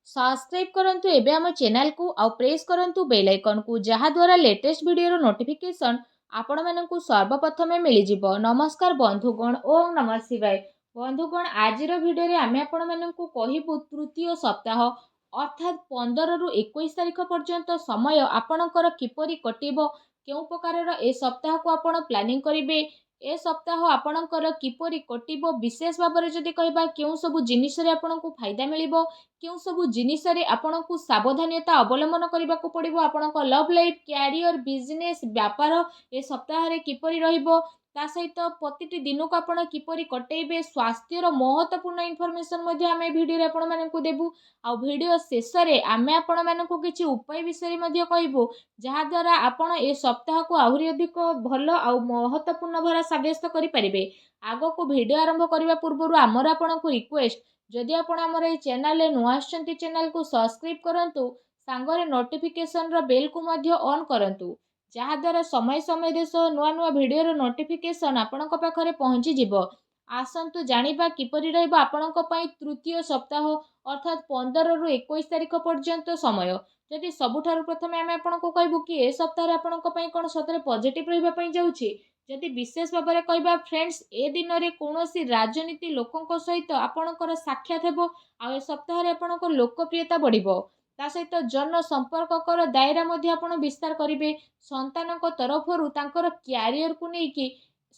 Subscribe करंतु एबे हम चैनल को आउ प्रेस करंतु बेल आइकन को जहा द्वारा लेटेस्ट वीडियो नोटिफिकेशन आपण मानकु सर्वप्रथमे मिली जिवो। नमस्कार बंधुगण, ओम नमः शिवाय। बंधुगण, आजिर वीडियो रे आमे आपण मानकु कहिबु तृतीय सप्ताह अर्थात 15 रु 21 तारिख पर्यंत समय आपणकर किपरि कटिबो, केउ प्रकारर ए सप्ताह को आपण प्लानिंग करिवे, ए सप्ताह आपणकर किपरि कटिबो, विशेष भाବରେ जदि कहबा केउ सब जिनिस रे आपणकु फायदा मिलिबो, केउ सब जिनिस रे आपणकु सावधानता अवलंबन करबाकू पड़िबो, आपणक लव लाइफ, कैरियर, बिजनेस, व्यापार ए सप्ताह रे किपरि रहिबो, ता सहित प्रतिटी दिन को आपण किपरि कटेइबे, स्वास्थ्यर महत्वपूर्ण इनफॉरमेशन मध्ये आमे वीडियो रे आपण मानकु देबु। आ वीडियो शेष रे आमे आपण मानकु किछि उपाय विषय मध्ये कहबो, जहा द्वारा आपण ए सप्ताह को आहुरी अधिक भलो आ महत्वपूर्ण भरा साब्यस्त करि परिबे। आगो को वीडियो आरंभ करबा पूर्वरु हमर आपणकु रिक्वेस्ट, जदि आपण हमर ए चैनल रे नुआ आछंती चैनल को सब्सक्राइब करंतु, सांगरे नोटिफिकेशन रो बेल को मध्ये ऑन करंतु, जहा द्वारा समय समय देश नुआ नुआ वीडियो रो नोटिफिकेशन आपणक पाखरे पहुंची जिवो। आसंतु जानिबा किपरि रहइबो आपणक पई तृतीय सप्ताह अर्थात 15 रु 21 तारिख पर्यंत समय। जदि सबुठारु प्रथमे आमे आपणको कहबु कि ए सप्ताह रे आपणक पई कोन सतरे पॉजिटिव रहिबा पई जाउछि। जदि विशेष भाବରେ कहबा फ्रेंड्स, ए दिन रे कोनोसी राजनीति लोकंक सहित आपणकर साक्षात हेबो, आ ए सप्ताह रे आपणक लोकप्रियता बढ़िबो। ता सहित जन संपर्ककर दायरा मध्ये आपण विस्तार करिवे। संतानक तरफरु तांकर कैरियर को नै कि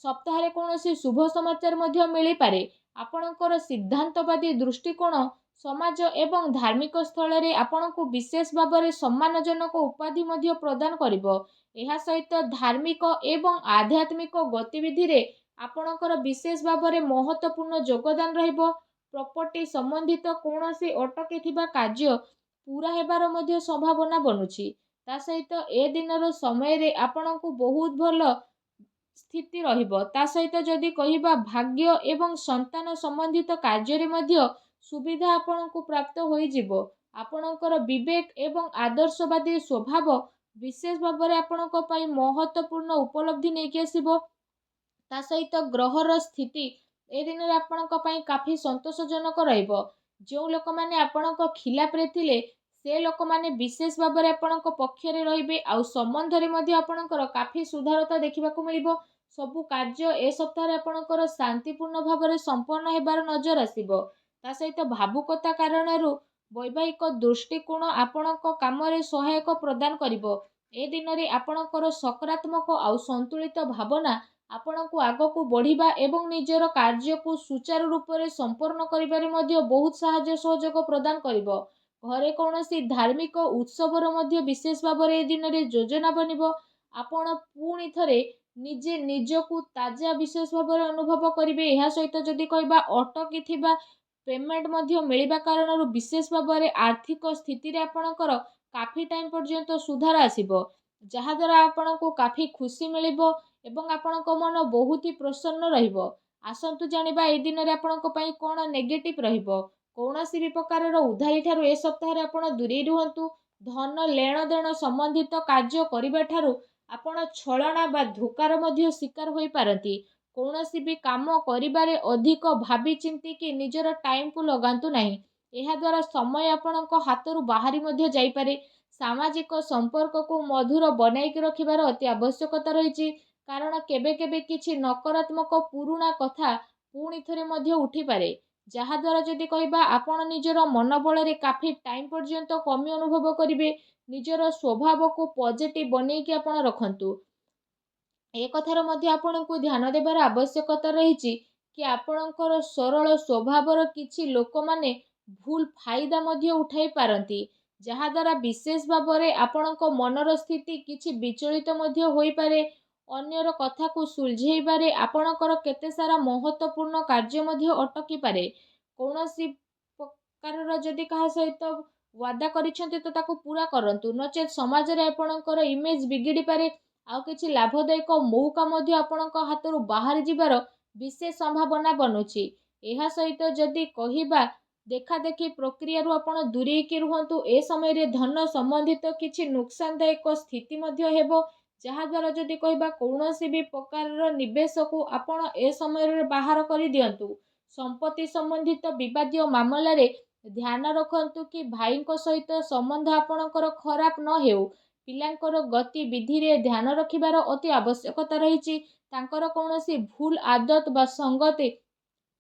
सप्ताह रे कोनोसी शुभ समाचार मध्ये मिली पारे। आपणकर सिद्धांतवादी दृष्टिकोण समाज एवं धार्मिक स्थल रे आपणको विशेष भाବରେ सम्मानजनक उपाधि मध्ये प्रदान करिवो। एहा सहित धार्मिक एवं आध्यात्मिक गतिविधि रे आपणकर विशेष भाବରେ महत्वपूर्ण योगदान रहिबो। प्रॉपर्टी संबंधित कोनोसी अटकी थिबा कार्य पूरा हेबार मध्ये संभावना बनुछि। ता सहित ए दिनर समय रे आपणको बहुत भलो स्थिति रहिबो। ता सहित जदि कहिबा भाग्य एवं संतान संबंधित कार्य रे मध्ये सुविधा आपणको प्राप्त होई जिवो। आपणकर विवेक एवं आदर्शवादी स्वभाव विशेष भाବରେ आपणको पई महत्वपूर्ण उपलब्धि नै कि आसीबो। ता सहित ग्रहर स्थिति ए दिन रे आपणक पई काफी संतोषजनक रहिबो। जो लोक माने आपणक खिलाफ रे थिले से लोक माने विशेष भाବରେ आपणक पक्ष रे रहिबे, आ संबंध रे मध्ये आपणकर काफी सुधारता देखिबाकू मिलिबो। सबु कार्य ए सप्ताह रे आपणकर शांतिपूर्ण भाବରେ संपन्न हेबार नजर आसीबो। ता सहित भावुकता कारणरू वैवाहिक दृष्टिकोण आपणक काम रे सहायक प्रदान करिवो। ए दिन रे आपणकर सकारात्मक आ संतुलित भावना आपणको आगको बढ़िबा एवं निजर कार्य को सुचारू रूप रे संपन्न करिबारे मध्ये बहुत सहाय्य सहयोग प्रदान करिवो। घरे कोनोसी धार्मिक उत्सवर मध्ये विशेष भाବରେ ए दिन रे योजना बनिबो। आपण पुणी थरे निजे निजकु ताजा विशेष भाବରେ अनुभव करिवे। एहा सहित जदि कहबा अटकी थिबा पेमेंट मध्ये मिलिबा कारणरू विशेष भाବରେ आर्थिक स्थिति रे आपणकर काफी टाइम पर्यंत सुधार आसीबो, जहा द्वारा आपणको काफी खुशी मिलिबो एवं आपणक मन बहुत ही प्रसन्न रहिबो। आसंतु जानिबा ए दिन रे आपणक पई कोन नेगेटिव रहिबो। कोनोसी भी प्रकारर उधारी ठारू ए सप्ताह रे आपण दूरी रुहंतु। धन लेण देण संबंधित कार्य करिबा ठारू आपण छलना बा धोकार मध्ये शिकार होई पारंती। कोनोसी भी काम करिबारे अधिक भाबी चिंती कि निजर टाइम को लगांतु नाही। एहा द्वारा समय आपणक हातरू बाहरी मध्ये जाई पारे। सामाजिक संपर्क को मधुर बनाई के रखिबार अति आवश्यकता रहिछि, कारण केबे केबे किछि नकारात्मक पुरुणा कथा पुणी थरे मध्ये उठी पारे, जहा द्वारा जदि कहबा आपण निजर मनोबल रे काफी टाइम पर्यंत कमी अनुभव करिवे। निजर स्वभाव को पॉजिटिव बनै कि आपण रखंतु। ए कथार मध्ये आपणको ध्यान देबार आवश्यकता रहिछि कि आपणकर सरल स्वभावर किछि लोक माने भूल फायदा मध्ये उठाई पारंती, जहा द्वारा विशेष भाବରେ आपणक मनर स्थिति किछि विचलित मध्ये होई पारे। अन्यर कथा को सुलझेइबारे आपणकर केते सारा महत्वपूर्ण कार्य मध्ये अटकी पारे। कोनोसी प्रकारर जदि कहा सहित वादा करिसेंती तो ताको पूरा करंतु, नचेत समाज रे आपणकर इमेज बिगिड़ी पारे। आ किछि लाभदायक मौका मध्ये आपणक हातरू बाहर जिबार विशेष संभावना बनुछि। एहा सहित जदि कहिबा देखा देखी प्रक्रिया रु आपण दूरी के रुहंतु। ए समय रे धन संबंधित किछि नुकसानदायक स्थिति मध्ये हेबो, जहा द्वारा जदि कहबा कोनोसी भी प्रकारर निवेश को आपण ए समय रे बाहर करि दियंतु। संपत्ति संबंधित विवादीय मामला रे ଧ୍ୟାନ ରଖନ୍ତୁ କି ଭାଇଙ୍କ ସହିତ ସମ୍ବନ୍ଧ ଆପଣଙ୍କର ଖରାପ ନ ହେଉ। ପିଲାଙ୍କର ଗତିବିଧିରେ ଧ୍ୟାନ ରଖିବାର ଅତି ଆବଶ୍ୟକତା ରହିଛି। ତାଙ୍କର କୌଣସି ଭୁଲ ଆଦତ ବା ସଙ୍ଗତି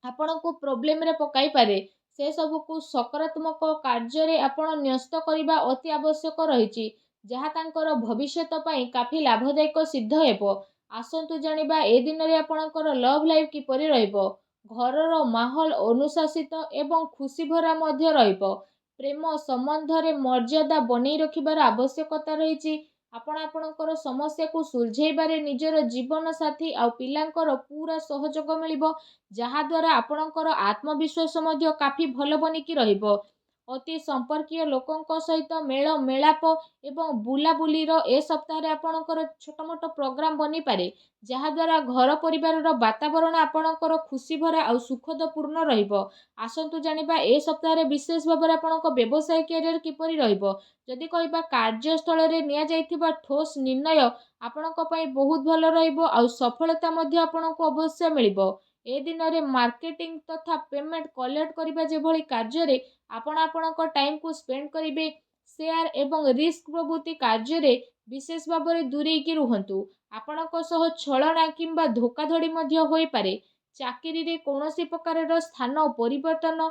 ଆପଣଙ୍କୁ ପ୍ରୋବ୍ଲେମରେ ପକାଇପାରେ। ସେସବୁକୁ ସକାରାତ୍ମକ କାର୍ଯ୍ୟରେ ଆପଣ ନ୍ୟସ୍ତ କରିବା ଅତି ଆବଶ୍ୟକ ରହିଛି, ଯାହା ତାଙ୍କର ଭବିଷ୍ୟତ ପାଇଁ କାଫି ଲାଭଦାୟକ ସିଦ୍ଧ ହେବ। ଆସନ୍ତୁ ଜାଣିବା ଏ ଦିନରେ ଆପଣଙ୍କର ଲଭ୍ ଲାଇଫ୍ କିପରି ରହିବ। ଘରର ମାହୋଲ ଅନୁଶାସିତ ଏବଂ ଖୁସିଭରା ମଧ୍ୟ ରହିବ। ପ୍ରେମ ସମ୍ବନ୍ଧରେ ମର୍ଯ୍ୟାଦା ବନେଇ ରଖିବାର ଆବଶ୍ୟକତା ରହିଛି। ଆପଣ ଆପଣଙ୍କର ସମସ୍ୟାକୁ ସୁଲଝେଇବାରେ ନିଜର ଜୀବନସାଥୀ ଆଉ ପିଲାଙ୍କର ପୁରା ସହଯୋଗ ମିଳିବ, ଯାହାଦ୍ୱାରା ଆପଣଙ୍କର ଆତ୍ମବିଶ୍ୱାସ ମଧ୍ୟ କାଫି ଭଲ ବନିକି ରହିବ। ଅତି ସମ୍ପର୍କୀୟ ଲୋକଙ୍କ ସହିତ ମେଳ ମେଳାପ ଏବଂ ବୁଲାବୁଲିର ଏ ସପ୍ତାହରେ ଆପଣଙ୍କର ଛୋଟ ମୋଟ ପ୍ରୋଗ୍ରାମ ବନିପାରେ, ଯାହାଦ୍ୱାରା ଘର ପରିବାରର ବାତାବରଣ ଆପଣଙ୍କର ଖୁସିଭରା ଆଉ ସୁଖଦପୂର୍ଣ୍ଣ ରହିବ। ଆସନ୍ତୁ ଜାଣିବା ଏ ସପ୍ତାହରେ ବିଶେଷ ଭାବରେ ଆପଣଙ୍କ ବ୍ୟବସାୟ କ୍ୟାରିୟର କିପରି ରହିବ। ଯଦି କହିବା କାର୍ଯ୍ୟସ୍ଥଳରେ ନିଆଯାଇଥିବା ଠୋସ୍ ନିର୍ଣ୍ଣୟ ଆପଣଙ୍କ ପାଇଁ ବହୁତ ଭଲ ରହିବ ଆଉ ସଫଳତା ମଧ୍ୟ ଆପଣଙ୍କୁ ଅବଶ୍ୟ ମିଳିବ। ଏ ଦିନରେ ମାର୍କେଟିଂ ତଥା ପେମେଣ୍ଟ କଲେକ୍ଟ କରିବା ଯେଭଳି କାର୍ଯ୍ୟରେ ଆପଣ ଆପଣଙ୍କ ଟାଇମକୁ ସ୍ପେଣ୍ଡ କରିବେ, ସେୟାର ଏବଂ ରିସ୍କ ପ୍ରଭୃତି କାର୍ଯ୍ୟରେ ବିଶେଷ ଭାବରେ ଦୂରେଇକି ରୁହନ୍ତୁ। ଆପଣଙ୍କ ସହ ଛଳନା କିମ୍ବା ଧୋକାଧଡ଼ି ମଧ୍ୟ ହୋଇପାରେ। ଚାକିରିରେ କୌଣସି ପ୍ରକାରର ସ୍ଥାନ ପରିବର୍ତ୍ତନ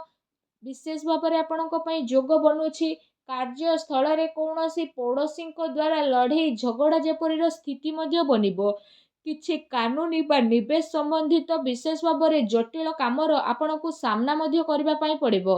ବିଶେଷ ଭାବରେ ଆପଣଙ୍କ ପାଇଁ ଯୋଗ ବନୁଛି। କାର୍ଯ୍ୟସ୍ଥଳରେ କୌଣସି ପଡ଼ୋଶୀଙ୍କ ଦ୍ୱାରା ଲଢ଼େଇ ଝଗଡ଼ା ଯେପରିର ସ୍ଥିତି ମଧ୍ୟ ବନିବ। କିଛି କାନୁନି ବା ନିବେଶ ସମ୍ବନ୍ଧିତ ବିଶେଷ ଭାବରେ ଜଟିଳ କାମର ଆପଣଙ୍କୁ ସାମ୍ନା ମଧ୍ୟ କରିବା ପାଇଁ ପଡ଼ିବ।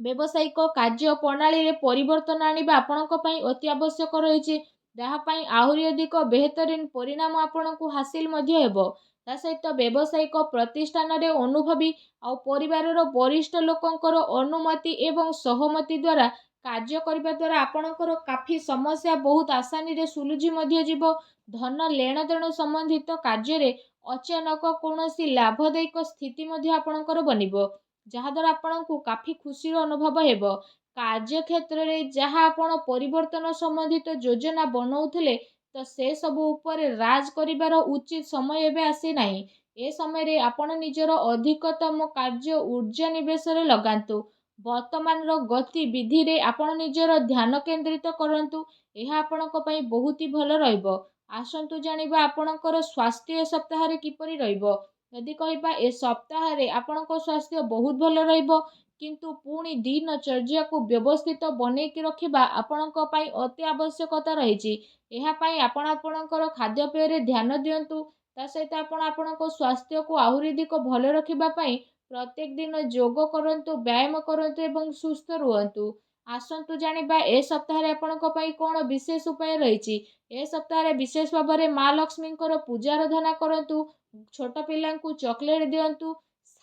ବ୍ୟବସାୟିକ କାର୍ଯ୍ୟ ପ୍ରଣାଳୀରେ ପରିବର୍ତ୍ତନ ଆଣିବା ଆପଣଙ୍କ ପାଇଁ ଅତି ଆବଶ୍ୟକ ରହିଛି, ଯାହା ପାଇଁ ଆହୁରି ଅଧିକ ବେହତରିନ ପରିଣାମ ଆପଣଙ୍କୁ ହାସିଲ ମଧ୍ୟ ହେବ। ତା ସହିତ ବ୍ୟବସାୟିକ ପ୍ରତିଷ୍ଠାନରେ ଅନୁଭବୀ ଆଉ ପରିବାରର ବରିଷ୍ଠ ଲୋକଙ୍କର ଅନୁମତି ଏବଂ ସହମତି ଦ୍ୱାରା କାର୍ଯ୍ୟ କରିବା ଦ୍ୱାରା ଆପଣଙ୍କର କାଫି ସମସ୍ୟା ବହୁତ ଆସାନୀରେ ସୁଲଝି ମଧ୍ୟ ଯିବ। ଧନ ଲେଣଦେଣ ସମ୍ବନ୍ଧିତ କାର୍ଯ୍ୟରେ ଅଚାନକ କୌଣସି ଲାଭଦାୟକ ସ୍ଥିତି ମଧ୍ୟ ଆପଣଙ୍କର ବନିବ, ଯାହାଦ୍ୱାରା ଆପଣଙ୍କୁ କାଫି ଖୁସିର ଅନୁଭବ ହେବ। କାର୍ଯ୍ୟକ୍ଷେତ୍ରରେ ଯାହା ଆପଣ ପରିବର୍ତ୍ତନ ସମ୍ବନ୍ଧିତ ଯୋଜନା ବନଉଥିଲେ, ତ ସେସବୁ ଉପରେ ରାଜ କରିବାର ଉଚିତ ସମୟ ଏବେ ଆସିନାହିଁ। ଏ ସମୟରେ ଆପଣ ନିଜର ଅଧିକତମ କାର୍ଯ୍ୟ ଊର୍ଜା ନିବେଶରେ ଲଗାନ୍ତୁ। ବର୍ତ୍ତମାନର ଗତିବିଧିରେ ଆପଣ ନିଜର ଧ୍ୟାନ କେନ୍ଦ୍ରିତ କରନ୍ତୁ। ଏହା ଆପଣଙ୍କ ପାଇଁ ବହୁତ ହି ଭଲ ରହିବ। ଆସନ୍ତୁ ଜାଣିବା ଆପଣଙ୍କର ସ୍ୱାସ୍ଥ୍ୟ ଏ ସପ୍ତାହରେ କିପରି ରହିବ। ଯଦି କହିବା ଏ ସପ୍ତାହରେ ଆପଣଙ୍କ ସ୍ୱାସ୍ଥ୍ୟ ବହୁତ ଭଲ ରହିବ, କିନ୍ତୁ ପୁଣି ଦିନଚର୍ଯ୍ୟାକୁ ବ୍ୟବସ୍ଥିତ ବନେଇକି ରଖିବା ଆପଣଙ୍କ ପାଇଁ ଅତି ଆବଶ୍ୟକତା ରହିଛି। ଏହା ପାଇଁ ଆପଣ ଆପଣଙ୍କର ଖାଦ୍ୟପେୟରେ ଧ୍ୟାନ ଦିଅନ୍ତୁ। ତା ସହିତ ଆପଣ ଆପଣଙ୍କ ସ୍ୱାସ୍ଥ୍ୟକୁ ଆହୁରି ଅଧିକ ଭଲ ରଖିବା ପାଇଁ ପ୍ରତ୍ୟେକ ଦିନ ଯୋଗ କରନ୍ତୁ, ବ୍ୟାୟାମ କରନ୍ତୁ ଏବଂ ସୁସ୍ଥ ରୁହନ୍ତୁ। ଆସନ୍ତୁ ଜାଣିବା ଏ ସପ୍ତାହରେ ଆପଣଙ୍କ ପାଇଁ କ'ଣ ବିଶେଷ ଉପାୟ ରହିଛି। ଏ ସପ୍ତାହରେ ବିଶେଷ ଭାବରେ ମା ଲକ୍ଷ୍ମୀଙ୍କର ପୂଜା ଆରାଧନା କରନ୍ତୁ, ଛୋଟ ପିଲାଙ୍କୁ ଚକୋଲେଟ୍ ଦିଅନ୍ତୁ,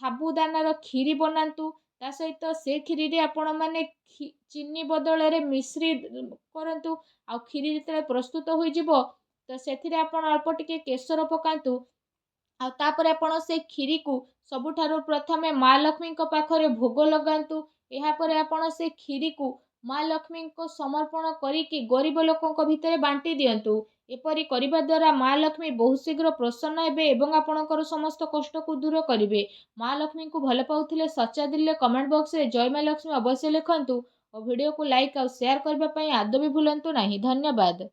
ସାବୁଦାନାର କ୍ଷୀରି ବନାନ୍ତୁ। ତା ସହିତ ସେ କ୍ଷୀରିରେ ଆପଣମାନେ ଚିନି ବଦଳରେ ମିଶ୍ରି କରନ୍ତୁ। ଆଉ କ୍ଷୀରି ଯେତେବେଳେ ପ୍ରସ୍ତୁତ ହୋଇଯିବ, ତ ସେଥିରେ ଆପଣ ଅଳ୍ପ ଟିକେ କେଶର ପକାନ୍ତୁ। ଆଉ ତାପରେ ଆପଣ ସେ କ୍ଷୀରିକୁ ସବୁଠାରୁ ପ୍ରଥମେ ମା ଲକ୍ଷ୍ମୀଙ୍କ ପାଖରେ ଭୋଗ ଲଗାନ୍ତୁ। ଏହାପରେ ଆପଣ ସେ କ୍ଷୀରିକୁ ମା ଲକ୍ଷ୍ମୀଙ୍କ ସମର୍ପଣ କରିକି ଗରିବ ଲୋକଙ୍କ ଭିତରେ ବାଣ୍ଟି ଦିଅନ୍ତୁ। ଏପରି କରିବା ଦ୍ୱାରା ମା ଲକ୍ଷ୍ମୀ ବହୁତ ଶୀଘ୍ର ପ୍ରସନ୍ନ ହେବେ ଏବଂ ଆପଣଙ୍କର ସମସ୍ତ କଷ୍ଟକୁ ଦୂର କରିବେ। ମା ଲକ୍ଷ୍ମୀଙ୍କୁ ଭଲ ପାଉଥିଲେ ସଚ୍ଚା ଦିଲରେ କମେଣ୍ଟ ବକ୍ସରେ ଜୟ ମା ଲକ୍ଷ୍ମୀ ଅବଶ୍ୟ ଲେଖନ୍ତୁ ଓ ଭିଡ଼ିଓକୁ ଲାଇକ୍ ଆଉ ସେୟାର କରିବା ପାଇଁ ଆଦୌ ବି ଭୁଲନ୍ତୁ ନାହିଁ। ଧନ୍ୟବାଦ।